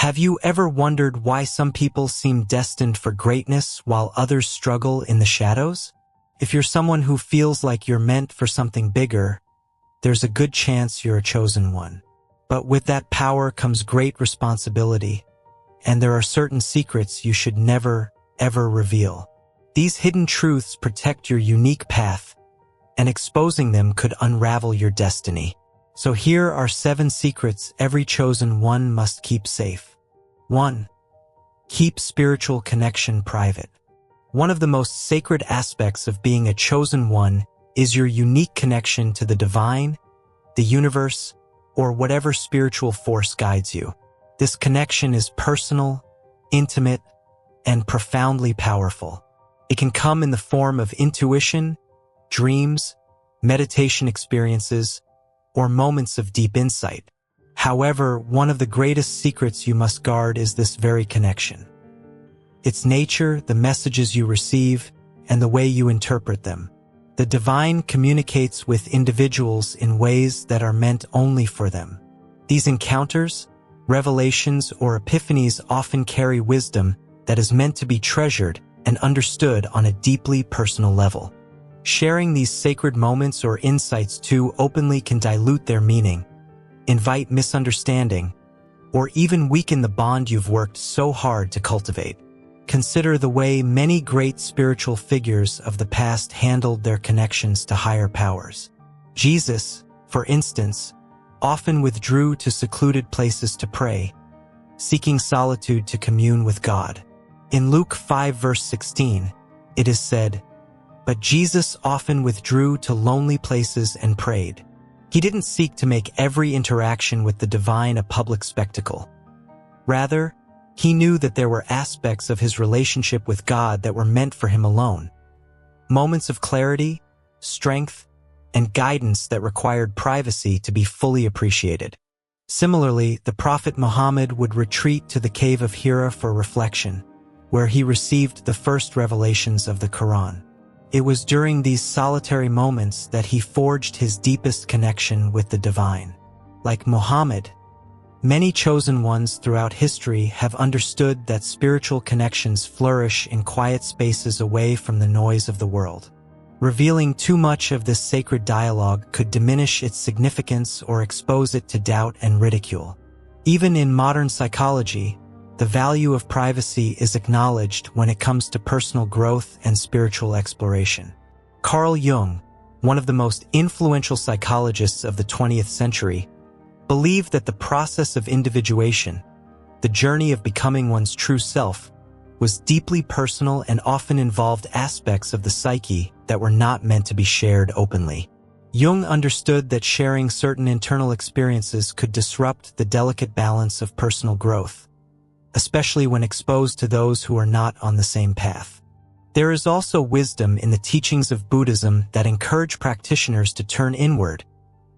Have you ever wondered why some people seem destined for greatness while others struggle in the shadows? If you're someone who feels like you're meant for something bigger, there's a good chance you're a chosen one. But with that power comes great responsibility, and there are certain secrets you should never, ever reveal. These hidden truths protect your unique path, and exposing them could unravel your destiny. So here are 7 secrets every chosen one must keep safe. 1. Keep spiritual connection private. One of the most sacred aspects of being a chosen one is your unique connection to the divine, the universe, or whatever spiritual force guides you. This connection is personal, intimate, and profoundly powerful. It can come in the form of intuition, dreams, meditation experiences, or moments of deep insight. However, one of the greatest secrets you must guard is this very connection. Its nature, the messages you receive, and the way you interpret them. The divine communicates with individuals in ways that are meant only for them. These encounters, revelations, or epiphanies often carry wisdom that is meant to be treasured and understood on a deeply personal level. Sharing these sacred moments or insights too openly can dilute their meaning, invite misunderstanding, or even weaken the bond you've worked so hard to cultivate. Consider the way many great spiritual figures of the past handled their connections to higher powers. Jesus, for instance, often withdrew to secluded places to pray, seeking solitude to commune with God. In Luke 5 verse 16, it is said, "But Jesus often withdrew to lonely places and prayed." He didn't seek to make every interaction with the divine a public spectacle. Rather, he knew that there were aspects of his relationship with God that were meant for him alone. Moments of clarity, strength, and guidance that required privacy to be fully appreciated. Similarly, the Prophet Muhammad would retreat to the cave of Hira for reflection, where he received the first revelations of the Quran. It was during these solitary moments that he forged his deepest connection with the divine. Like Muhammad, many chosen ones throughout history have understood that spiritual connections flourish in quiet spaces away from the noise of the world. Revealing too much of this sacred dialogue could diminish its significance or expose it to doubt and ridicule. Even in modern psychology, the value of privacy is acknowledged when it comes to personal growth and spiritual exploration. Carl Jung, one of the most influential psychologists of the 20th century, believed that the process of individuation, the journey of becoming one's true self, was deeply personal and often involved aspects of the psyche that were not meant to be shared openly. Jung understood that sharing certain internal experiences could disrupt the delicate balance of personal growth, especially when exposed to those who are not on the same path. There is also wisdom in the teachings of Buddhism that encourage practitioners to turn inward,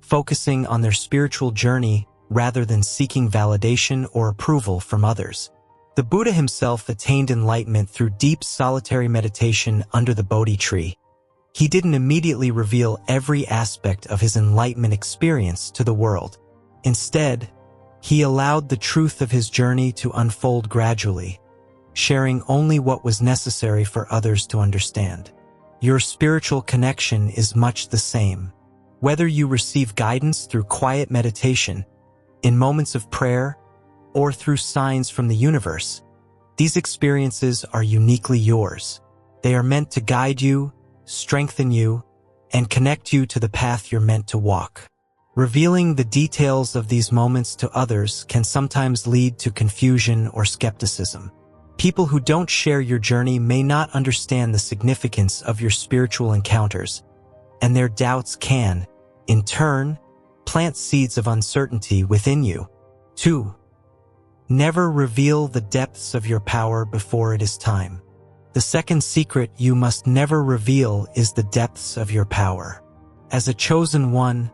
focusing on their spiritual journey rather than seeking validation or approval from others. The Buddha himself attained enlightenment through deep solitary meditation under the Bodhi tree. He didn't immediately reveal every aspect of his enlightenment experience to the world. Instead, he allowed the truth of his journey to unfold gradually, sharing only what was necessary for others to understand. Your spiritual connection is much the same. Whether you receive guidance through quiet meditation, in moments of prayer, or through signs from the universe, these experiences are uniquely yours. They are meant to guide you, strengthen you, and connect you to the path you're meant to walk. Revealing the details of these moments to others can sometimes lead to confusion or skepticism. People who don't share your journey may not understand the significance of your spiritual encounters, and their doubts can, in turn, plant seeds of uncertainty within you. 2. Never reveal the depths of your power before it is time. The second secret you must never reveal is the depths of your power. As a chosen one,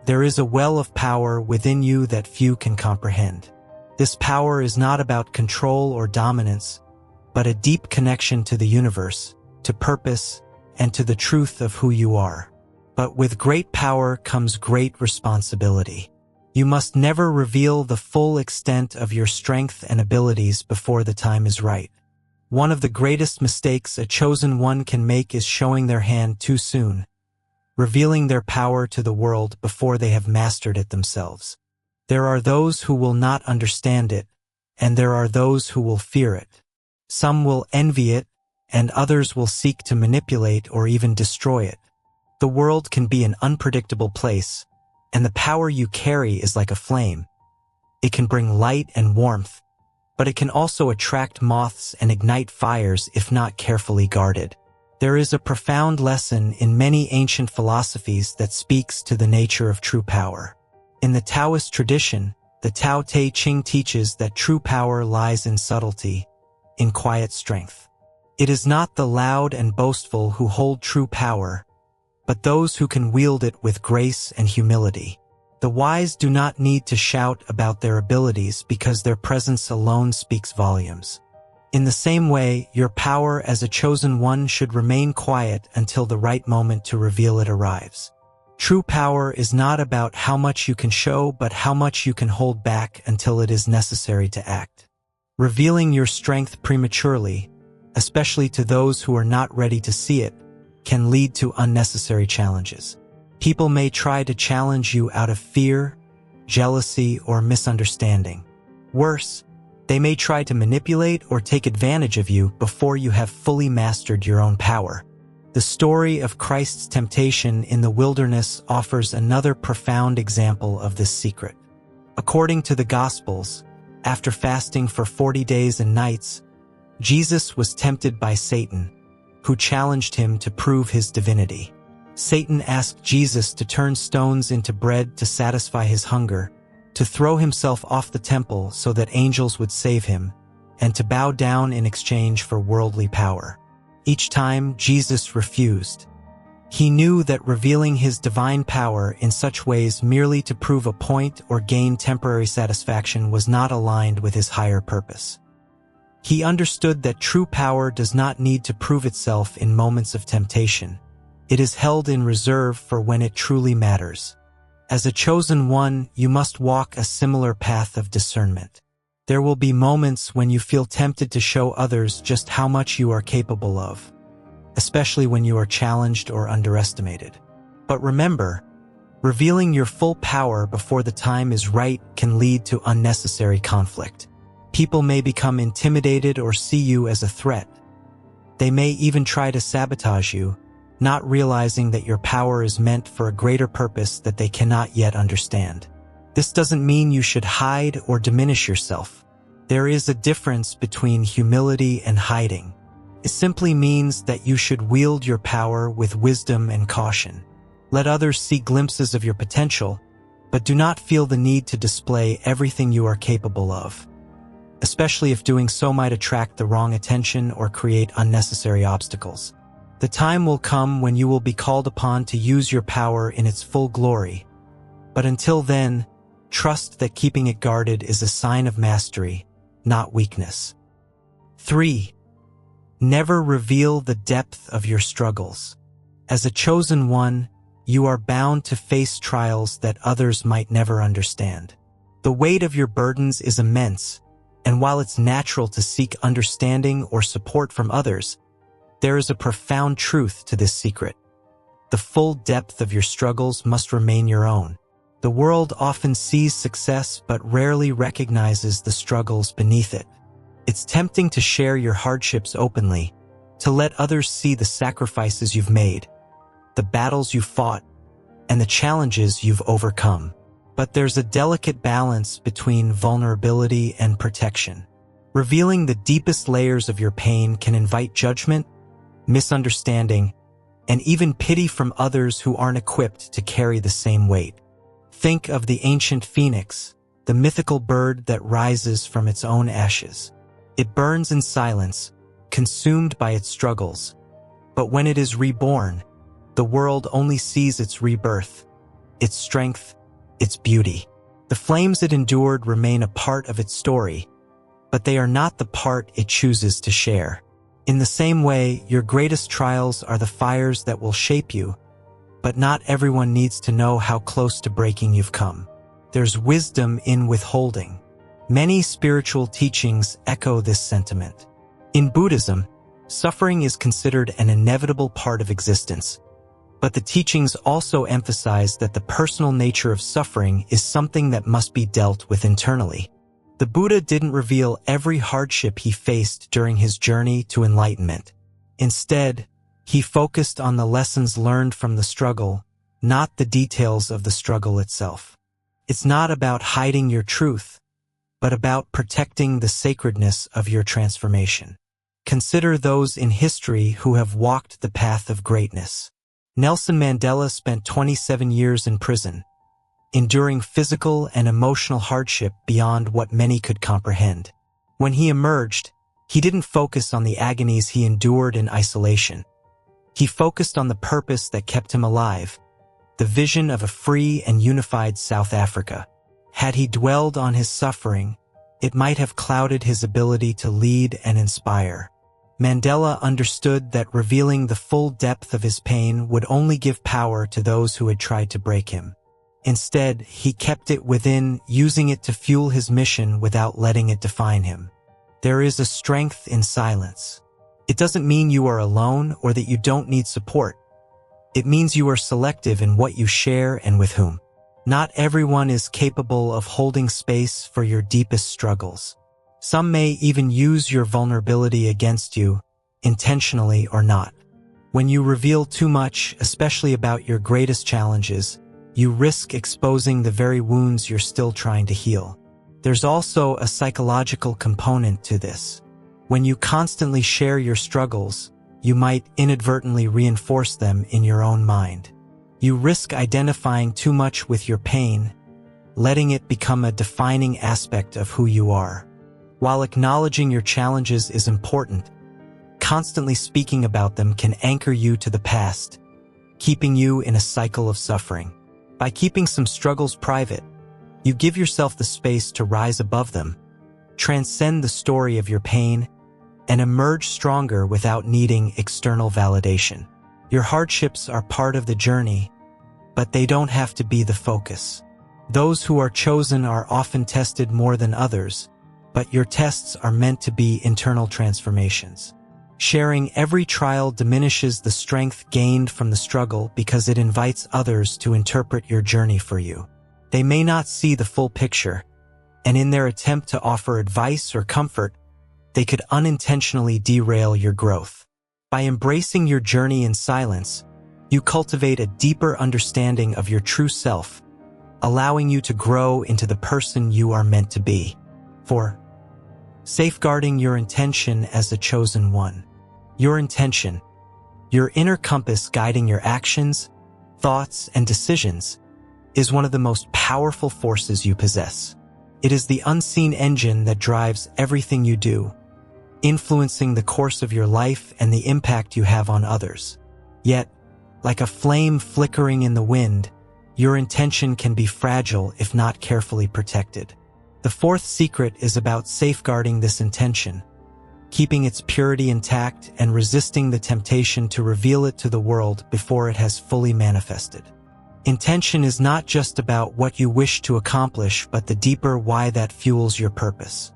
there is a well of power within you that few can comprehend. This power is not about control or dominance, but a deep connection to the universe, to purpose, and to the truth of who you are. But with great power comes great responsibility. You must never reveal the full extent of your strength and abilities before the time is right. One of the greatest mistakes a chosen one can make is showing their hand too soon, revealing their power to the world before they have mastered it themselves. There are those who will not understand it, and there are those who will fear it. Some will envy it, and others will seek to manipulate or even destroy it. The world can be an unpredictable place, and the power you carry is like a flame. It can bring light and warmth, but it can also attract moths and ignite fires if not carefully guarded. There is a profound lesson in many ancient philosophies that speaks to the nature of true power. In the Taoist tradition, the Tao Te Ching teaches that true power lies in subtlety, in quiet strength. It is not the loud and boastful who hold true power, but those who can wield it with grace and humility. The wise do not need to shout about their abilities because their presence alone speaks volumes. In the same way, your power as a chosen one should remain quiet until the right moment to reveal it arrives. True power is not about how much you can show, but how much you can hold back until it is necessary to act. Revealing your strength prematurely, especially to those who are not ready to see it, can lead to unnecessary challenges. People may try to challenge you out of fear, jealousy, or misunderstanding. Worse, they may try to manipulate or take advantage of you before you have fully mastered your own power. The story of Christ's temptation in the wilderness offers another profound example of this secret. According to the Gospels, after fasting for 40 days and nights, Jesus was tempted by Satan, who challenged him to prove his divinity. Satan asked Jesus to turn stones into bread to satisfy his hunger, to throw himself off the temple so that angels would save him, and to bow down in exchange for worldly power. Each time, Jesus refused. He knew that revealing his divine power in such ways merely to prove a point or gain temporary satisfaction was not aligned with his higher purpose. He understood that true power does not need to prove itself in moments of temptation. It is held in reserve for when it truly matters. As a chosen one, you must walk a similar path of discernment. There will be moments when you feel tempted to show others just how much you are capable of, especially when you are challenged or underestimated. But remember, revealing your full power before the time is right can lead to unnecessary conflict. People may become intimidated or see you as a threat. They may even try to sabotage you, not realizing that your power is meant for a greater purpose that they cannot yet understand. This doesn't mean you should hide or diminish yourself. There is a difference between humility and hiding. It simply means that you should wield your power with wisdom and caution. Let others see glimpses of your potential, but do not feel the need to display everything you are capable of, especially if doing so might attract the wrong attention or create unnecessary obstacles. The time will come when you will be called upon to use your power in its full glory, but until then, trust that keeping it guarded is a sign of mastery, not weakness. 3. Never reveal the depth of your struggles. As a chosen one, you are bound to face trials that others might never understand. The weight of your burdens is immense, and while it's natural to seek understanding or support from others, there is a profound truth to this secret. The full depth of your struggles must remain your own. The world often sees success but rarely recognizes the struggles beneath it. It's tempting to share your hardships openly, to let others see the sacrifices you've made, the battles you fought, and the challenges you've overcome. But there's a delicate balance between vulnerability and protection. Revealing the deepest layers of your pain can invite judgment, misunderstanding, and even pity from others who aren't equipped to carry the same weight. Think of the ancient phoenix, the mythical bird that rises from its own ashes. It burns in silence, consumed by its struggles. But when it is reborn, the world only sees its rebirth, its strength, its beauty. The flames it endured remain a part of its story, but they are not the part it chooses to share. In the same way, your greatest trials are the fires that will shape you, but not everyone needs to know how close to breaking you've come. There's wisdom in withholding. Many spiritual teachings echo this sentiment. In Buddhism, suffering is considered an inevitable part of existence, but the teachings also emphasize that the personal nature of suffering is something that must be dealt with internally. The Buddha didn't reveal every hardship he faced during his journey to enlightenment. Instead, he focused on the lessons learned from the struggle, not the details of the struggle itself. It's not about hiding your truth, but about protecting the sacredness of your transformation. Consider those in history who have walked the path of greatness. Nelson Mandela spent 27 years in prison, enduring physical and emotional hardship beyond what many could comprehend. When he emerged, he didn't focus on the agonies he endured in isolation. He focused on the purpose that kept him alive, the vision of a free and unified South Africa. Had he dwelled on his suffering, it might have clouded his ability to lead and inspire. Mandela understood that revealing the full depth of his pain would only give power to those who had tried to break him. Instead, he kept it within, using it to fuel his mission without letting it define him. There is a strength in silence. It doesn't mean you are alone or that you don't need support. It means you are selective in what you share and with whom. Not everyone is capable of holding space for your deepest struggles. Some may even use your vulnerability against you, intentionally or not. When you reveal too much, especially about your greatest challenges, you risk exposing the very wounds you're still trying to heal. There's also a psychological component to this. When you constantly share your struggles, you might inadvertently reinforce them in your own mind. You risk identifying too much with your pain, letting it become a defining aspect of who you are. While acknowledging your challenges is important, constantly speaking about them can anchor you to the past, keeping you in a cycle of suffering. By keeping some struggles private, you give yourself the space to rise above them, transcend the story of your pain, and emerge stronger without needing external validation. Your hardships are part of the journey, but they don't have to be the focus. Those who are chosen are often tested more than others, but your tests are meant to be internal transformations. Sharing every trial diminishes the strength gained from the struggle because it invites others to interpret your journey for you. They may not see the full picture, and in their attempt to offer advice or comfort, they could unintentionally derail your growth. By embracing your journey in silence, you cultivate a deeper understanding of your true self, allowing you to grow into the person you are meant to be. 4. Safeguarding your intention as a chosen one. Your intention, your inner compass guiding your actions, thoughts, and decisions, is one of the most powerful forces you possess. It is the unseen engine that drives everything you do, influencing the course of your life and the impact you have on others. Yet, like a flame flickering in the wind, your intention can be fragile if not carefully protected. The fourth secret is about safeguarding this intention, keeping its purity intact and resisting the temptation to reveal it to the world before it has fully manifested. Intention is not just about what you wish to accomplish, but the deeper why that fuels your purpose.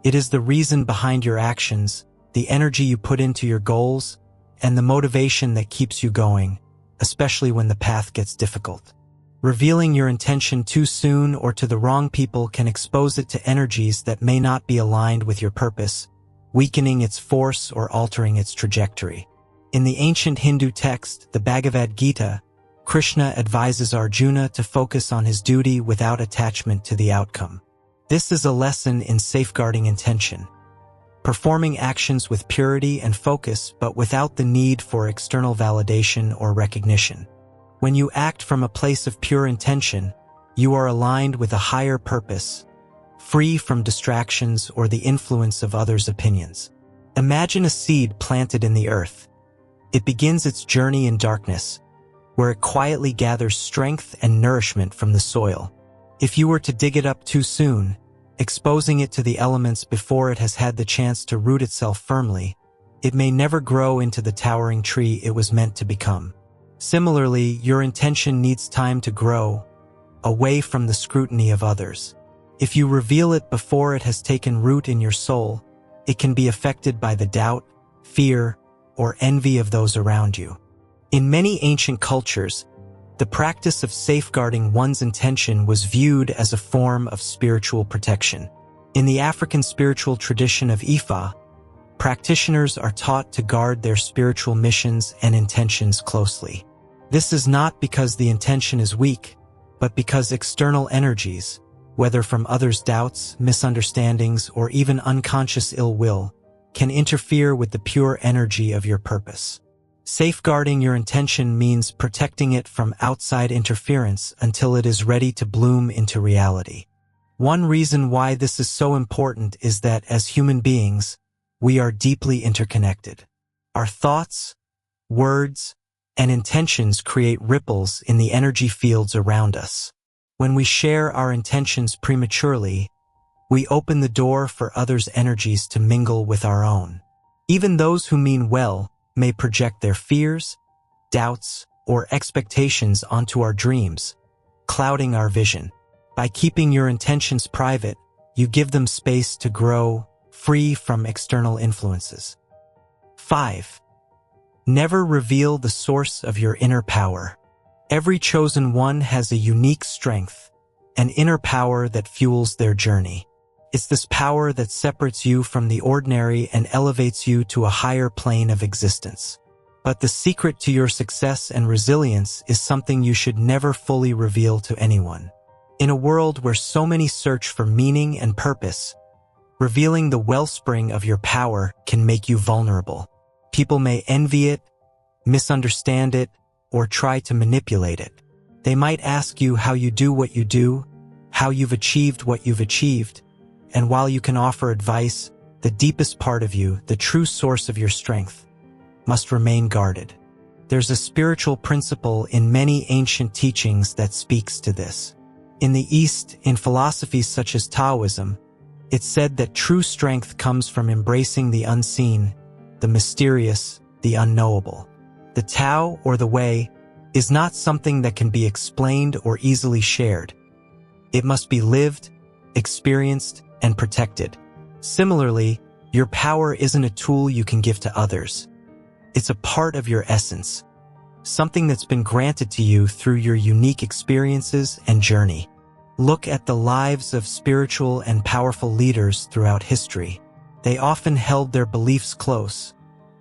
It is the reason behind your actions, the energy you put into your goals, and the motivation that keeps you going, especially when the path gets difficult. Revealing your intention too soon or to the wrong people can expose it to energies that may not be aligned with your purpose, weakening its force or altering its trajectory. In the ancient Hindu text, the Bhagavad Gita, Krishna advises Arjuna to focus on his duty without attachment to the outcome. This is a lesson in safeguarding intention, performing actions with purity and focus but without the need for external validation or recognition. When you act from a place of pure intention, you are aligned with a higher purpose, free from distractions or the influence of others' opinions. Imagine a seed planted in the earth. It begins its journey in darkness, where it quietly gathers strength and nourishment from the soil. If you were to dig it up too soon, exposing it to the elements before it has had the chance to root itself firmly, it may never grow into the towering tree it was meant to become. Similarly, your intention needs time to grow, away from the scrutiny of others. If you reveal it before it has taken root in your soul, it can be affected by the doubt, fear, or envy of those around you. In many ancient cultures, the practice of safeguarding one's intention was viewed as a form of spiritual protection. In the African spiritual tradition of Ifa, practitioners are taught to guard their spiritual missions and intentions closely. This is not because the intention is weak, but because external energies, whether from others' doubts, misunderstandings, or even unconscious ill will, can interfere with the pure energy of your purpose. Safeguarding your intention means protecting it from outside interference until it is ready to bloom into reality. One reason why this is so important is that as human beings, we are deeply interconnected. Our thoughts, words, and intentions create ripples in the energy fields around us. When we share our intentions prematurely, we open the door for others' energies to mingle with our own. Even those who mean well may project their fears, doubts, or expectations onto our dreams, clouding our vision. By keeping your intentions private, you give them space to grow, free from external influences. 5. Never reveal the source of your inner power. Every chosen one has a unique strength, an inner power that fuels their journey. It's this power that separates you from the ordinary and elevates you to a higher plane of existence. But the secret to your success and resilience is something you should never fully reveal to anyone. In a world where so many search for meaning and purpose, revealing the wellspring of your power can make you vulnerable. People may envy it, misunderstand it, or try to manipulate it. They might ask you how you do what you do, how you've achieved what you've achieved, and while you can offer advice, the deepest part of you, the true source of your strength, must remain guarded. There's a spiritual principle in many ancient teachings that speaks to this. In the East, in philosophies such as Taoism, it's said that true strength comes from embracing the unseen, the mysterious, the unknowable. The Tao, or the Way, is not something that can be explained or easily shared. It must be lived, experienced, and protected. Similarly, your power isn't a tool you can give to others. It's a part of your essence, something that's been granted to you through your unique experiences and journey. Look at the lives of spiritual and powerful leaders throughout history. They often held their beliefs close,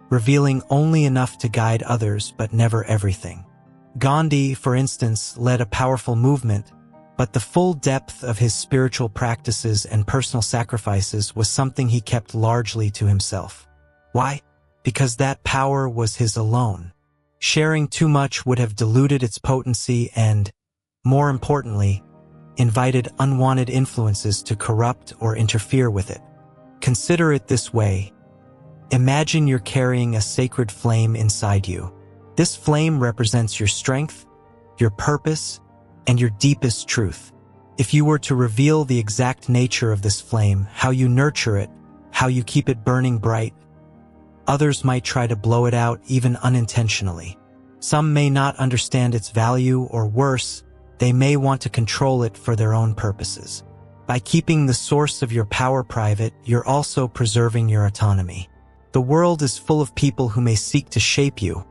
revealing only enough to guide others but never everything. Gandhi, for instance, led a powerful movement, but the full depth of his spiritual practices and personal sacrifices was something he kept largely to himself. Why? Because that power was his alone. Sharing too much would have diluted its potency and, more importantly, invited unwanted influences to corrupt or interfere with it. Consider it this way. Imagine you're carrying a sacred flame inside you. This flame represents your strength, your purpose, and your deepest truth. If you were to reveal the exact nature of this flame, how you nurture it, how you keep it burning bright, others might try to blow it out even unintentionally. Some may not understand its value, or worse, they may want to control it for their own purposes. By keeping the source of your power private, you're also preserving your autonomy. The world is full of people who may seek to shape you,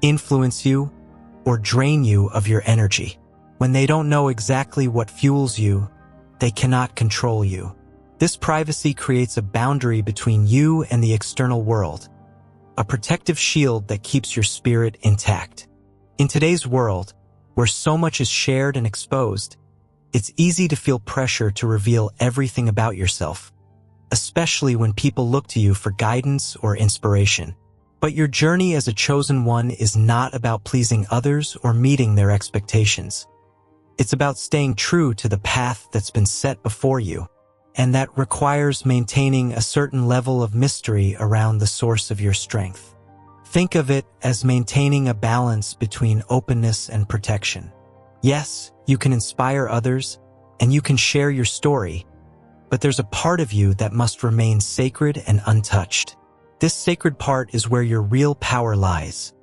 influence you, or drain you of your energy. When they don't know exactly what fuels you, they cannot control you. This privacy creates a boundary between you and the external world, a protective shield that keeps your spirit intact. In today's world, where so much is shared and exposed, it's easy to feel pressure to reveal everything about yourself, especially when people look to you for guidance or inspiration. But your journey as a chosen one is not about pleasing others or meeting their expectations. It's about staying true to the path that's been set before you, and that requires maintaining a certain level of mystery around the source of your strength. Think of it as maintaining a balance between openness and protection. Yes, you can inspire others, and you can share your story, but there's a part of you that must remain sacred and untouched. This sacred part is where your real power lies.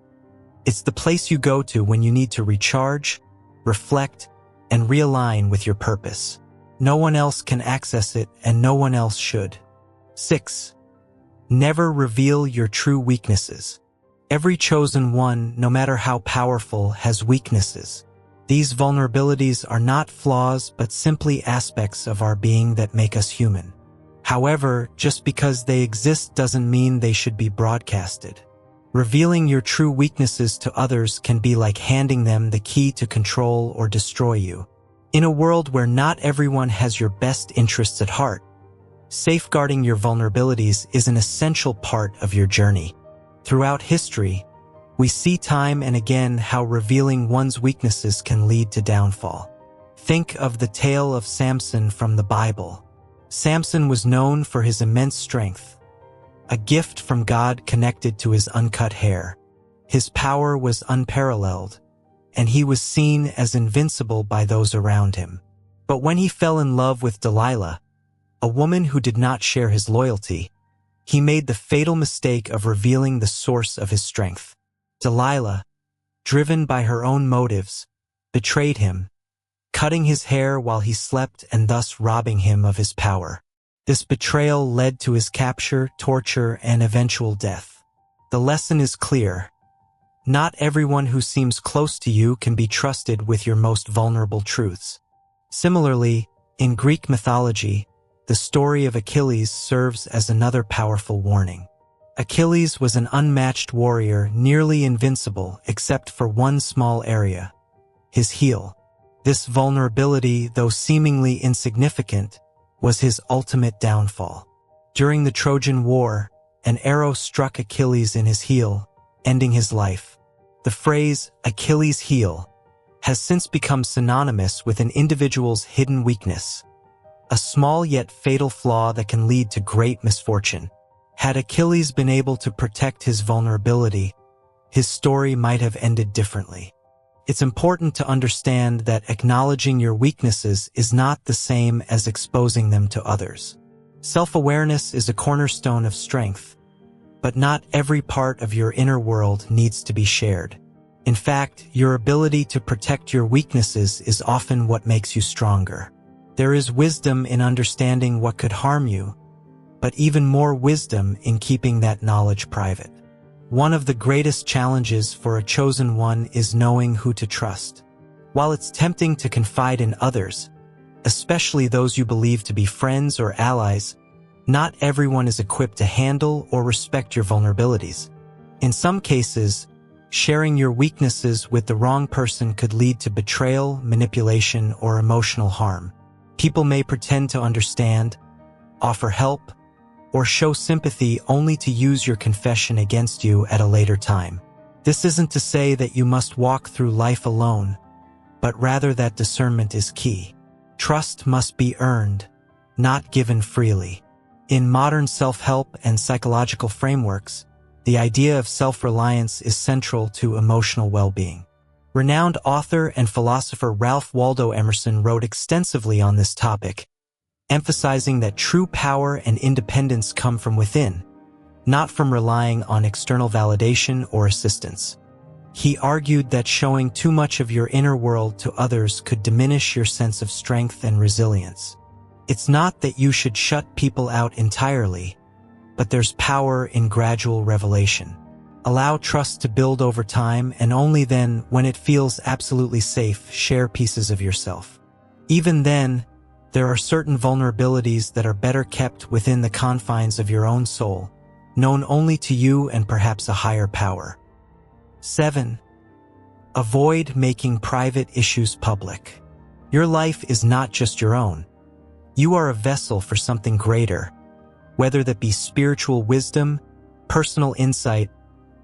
It's the place you go to when you need to recharge, reflect, and realign with your purpose. No one else can access it, and no one else should. 6. Never reveal your true weaknesses. Every chosen one, no matter how powerful, has weaknesses. These vulnerabilities are not flaws, but simply aspects of our being that make us human. However, just because they exist doesn't mean they should be broadcasted. Revealing your true weaknesses to others can be like handing them the key to control or destroy you. In a world where not everyone has your best interests at heart, safeguarding your vulnerabilities is an essential part of your journey. Throughout history, we see time and again how revealing one's weaknesses can lead to downfall. Think of the tale of Samson from the Bible. Samson was known for his immense strength, a gift from God connected to his uncut hair. His power was unparalleled, and he was seen as invincible by those around him. But when he fell in love with Delilah, a woman who did not share his loyalty, he made the fatal mistake of revealing the source of his strength. Delilah, driven by her own motives, betrayed him, cutting his hair while he slept and thus robbing him of his power. This betrayal led to his capture, torture, and eventual death. The lesson is clear. Not everyone who seems close to you can be trusted with your most vulnerable truths. Similarly, in Greek mythology, the story of Achilles serves as another powerful warning. Achilles was an unmatched warrior, nearly invincible except for one small area, his heel. This vulnerability, though seemingly insignificant, was his ultimate downfall. During the Trojan War, an arrow struck Achilles in his heel, ending his life. The phrase, Achilles' heel, has since become synonymous with an individual's hidden weakness, a small yet fatal flaw that can lead to great misfortune. Had Achilles been able to protect his vulnerability, his story might have ended differently. It's important to understand that acknowledging your weaknesses is not the same as exposing them to others. Self-awareness is a cornerstone of strength, but not every part of your inner world needs to be shared. In fact, your ability to protect your weaknesses is often what makes you stronger. There is wisdom in understanding what could harm you, but even more wisdom in keeping that knowledge private. One of the greatest challenges for a chosen one is knowing who to trust. While it's tempting to confide in others, especially those you believe to be friends or allies, not everyone is equipped to handle or respect your vulnerabilities. In some cases, sharing your weaknesses with the wrong person could lead to betrayal, manipulation, or emotional harm. People may pretend to understand, offer help, or show sympathy only to use your confession against you at a later time. This isn't to say that you must walk through life alone, but rather that discernment is key. Trust must be earned, not given freely. In modern self-help and psychological frameworks, the idea of self-reliance is central to emotional well-being. Renowned author and philosopher Ralph Waldo Emerson wrote extensively on this topic, emphasizing that true power and independence come from within, not from relying on external validation or assistance. He argued that showing too much of your inner world to others could diminish your sense of strength and resilience. It's not that you should shut people out entirely, but there's power in gradual revelation. Allow trust to build over time, and only then, when it feels absolutely safe, share pieces of yourself. Even then, there are certain vulnerabilities that are better kept within the confines of your own soul, known only to you and perhaps a higher power. 7. Avoid making private issues public. Your life is not just your own. You are a vessel for something greater, whether that be spiritual wisdom, personal insight,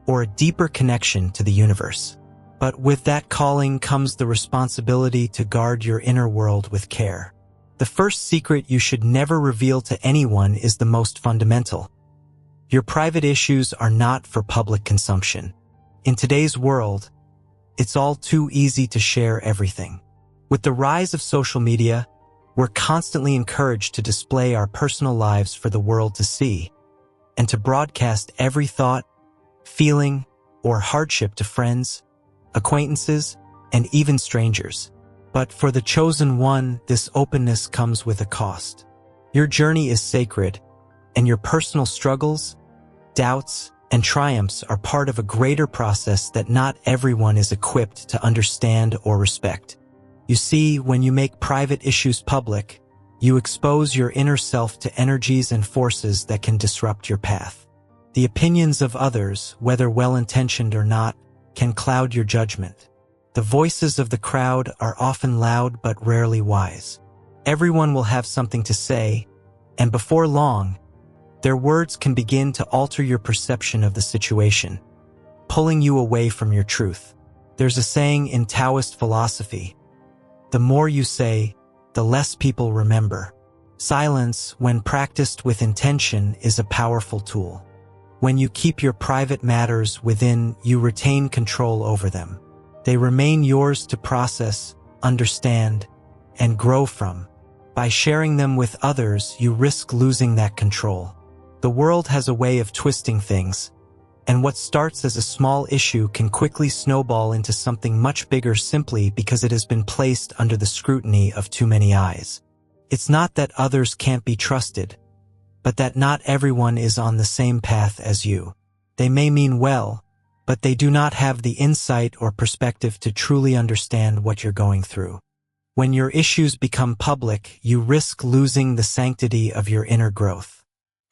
or a deeper connection to the universe. But with that calling comes the responsibility to guard your inner world with care. The first secret you should never reveal to anyone is the most fundamental. Your private issues are not for public consumption. In today's world, it's all too easy to share everything. With the rise of social media, we're constantly encouraged to display our personal lives for the world to see, and to broadcast every thought, feeling, or hardship to friends, acquaintances, and even strangers. But for the chosen one, this openness comes with a cost. Your journey is sacred, and your personal struggles, doubts, and triumphs are part of a greater process that not everyone is equipped to understand or respect. You see, when you make private issues public, you expose your inner self to energies and forces that can disrupt your path. The opinions of others, whether well-intentioned or not, can cloud your judgment. The voices of the crowd are often loud but rarely wise. Everyone will have something to say, and before long, their words can begin to alter your perception of the situation, pulling you away from your truth. There's a saying in Taoist philosophy, the more you say, the less people remember. Silence, when practiced with intention, is a powerful tool. When you keep your private matters within, you retain control over them. They remain yours to process, understand, and grow from. By sharing them with others, you risk losing that control. The world has a way of twisting things, and what starts as a small issue can quickly snowball into something much bigger simply because it has been placed under the scrutiny of too many eyes. It's not that others can't be trusted, but that not everyone is on the same path as you. They may mean well, but they do not have the insight or perspective to truly understand what you're going through. When your issues become public, you risk losing the sanctity of your inner growth.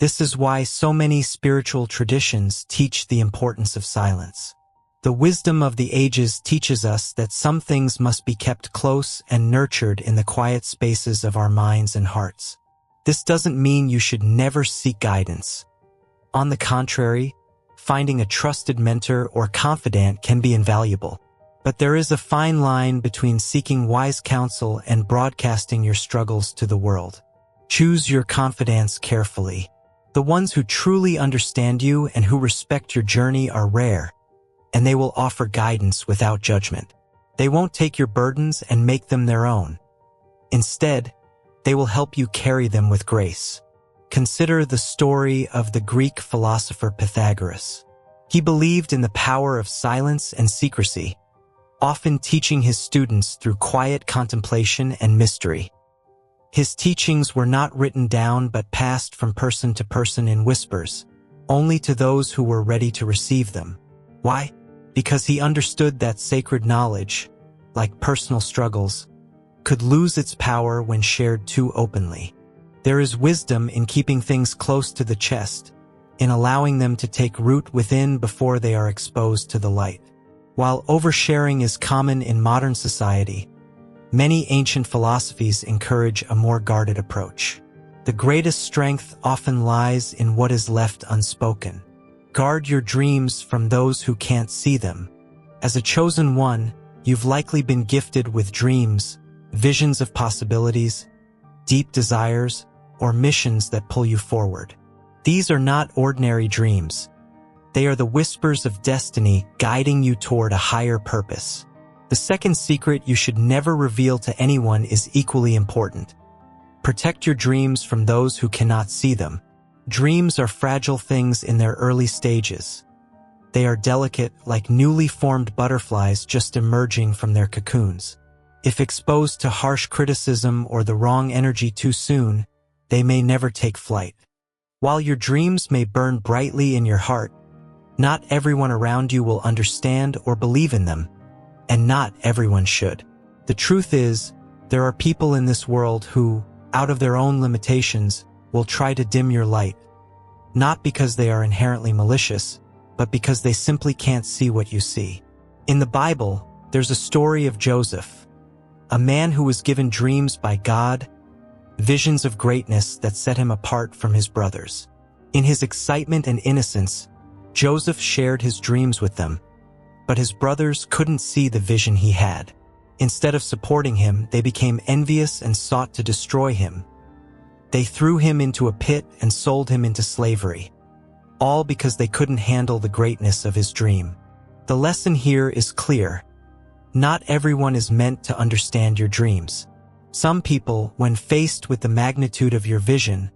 This is why so many spiritual traditions teach the importance of silence. The wisdom of the ages teaches us that some things must be kept close and nurtured in the quiet spaces of our minds and hearts. This doesn't mean you should never seek guidance. On the contrary, finding a trusted mentor or confidant can be invaluable. But there is a fine line between seeking wise counsel and broadcasting your struggles to the world. Choose your confidants carefully. The ones who truly understand you and who respect your journey are rare, and they will offer guidance without judgment. They won't take your burdens and make them their own. Instead, they will help you carry them with grace. Consider the story of the Greek philosopher Pythagoras. He believed in the power of silence and secrecy, often teaching his students through quiet contemplation and mystery. His teachings were not written down but passed from person to person in whispers, only to those who were ready to receive them. Why? Because he understood that sacred knowledge, like personal struggles, could lose its power when shared too openly. There is wisdom in keeping things close to the chest, in allowing them to take root within before they are exposed to the light. While oversharing is common in modern society, many ancient philosophies encourage a more guarded approach. The greatest strength often lies in what is left unspoken. Guard your dreams from those who can't see them. As a chosen one, you've likely been gifted with dreams, visions of possibilities, deep desires, or missions that pull you forward. These are not ordinary dreams. They are the whispers of destiny guiding you toward a higher purpose. The second secret you should never reveal to anyone is equally important. Protect your dreams from those who cannot see them. Dreams are fragile things in their early stages. They are delicate, like newly formed butterflies just emerging from their cocoons. If exposed to harsh criticism or the wrong energy too soon, they may never take flight. While your dreams may burn brightly in your heart, not everyone around you will understand or believe in them. And not everyone should. The truth is, there are people in this world who, out of their own limitations, will try to dim your light. Not because they are inherently malicious, but because they simply can't see what you see. In the Bible, there's a story of Joseph, a man who was given dreams by God, visions of greatness that set him apart from his brothers. In his excitement and innocence, Joseph shared his dreams with them. But his brothers couldn't see the vision he had. Instead of supporting him, they became envious and sought to destroy him. They threw him into a pit and sold him into slavery, all because they couldn't handle the greatness of his dream. The lesson here is clear. Not everyone is meant to understand your dreams. Some people, when faced with the magnitude of your vision,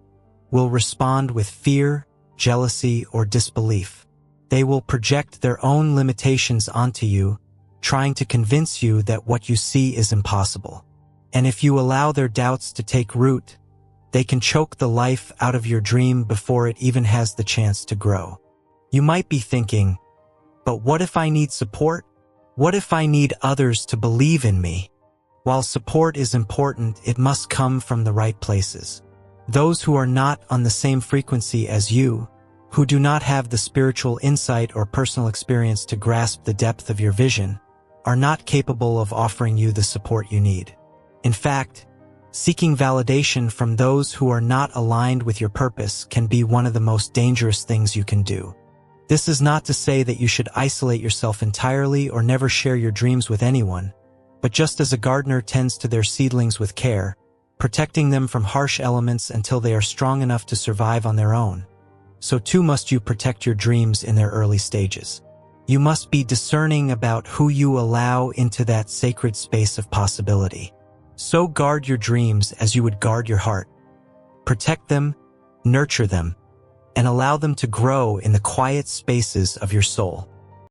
will respond with fear, jealousy, or disbelief. They will project their own limitations onto you, trying to convince you that what you see is impossible. And if you allow their doubts to take root, they can choke the life out of your dream before it even has the chance to grow. You might be thinking, but what if I need support? What if I need others to believe in me? While support is important, it must come from the right places. Those who are not on the same frequency as you, who do not have the spiritual insight or personal experience to grasp the depth of your vision, are not capable of offering you the support you need. In fact, seeking validation from those who are not aligned with your purpose can be one of the most dangerous things you can do. This is not to say that you should isolate yourself entirely or never share your dreams with anyone, but just as a gardener tends to their seedlings with care, protecting them from harsh elements until they are strong enough to survive on their own, so too must you protect your dreams in their early stages. You must be discerning about who you allow into that sacred space of possibility. So guard your dreams as you would guard your heart. Protect them, nurture them, and allow them to grow in the quiet spaces of your soul.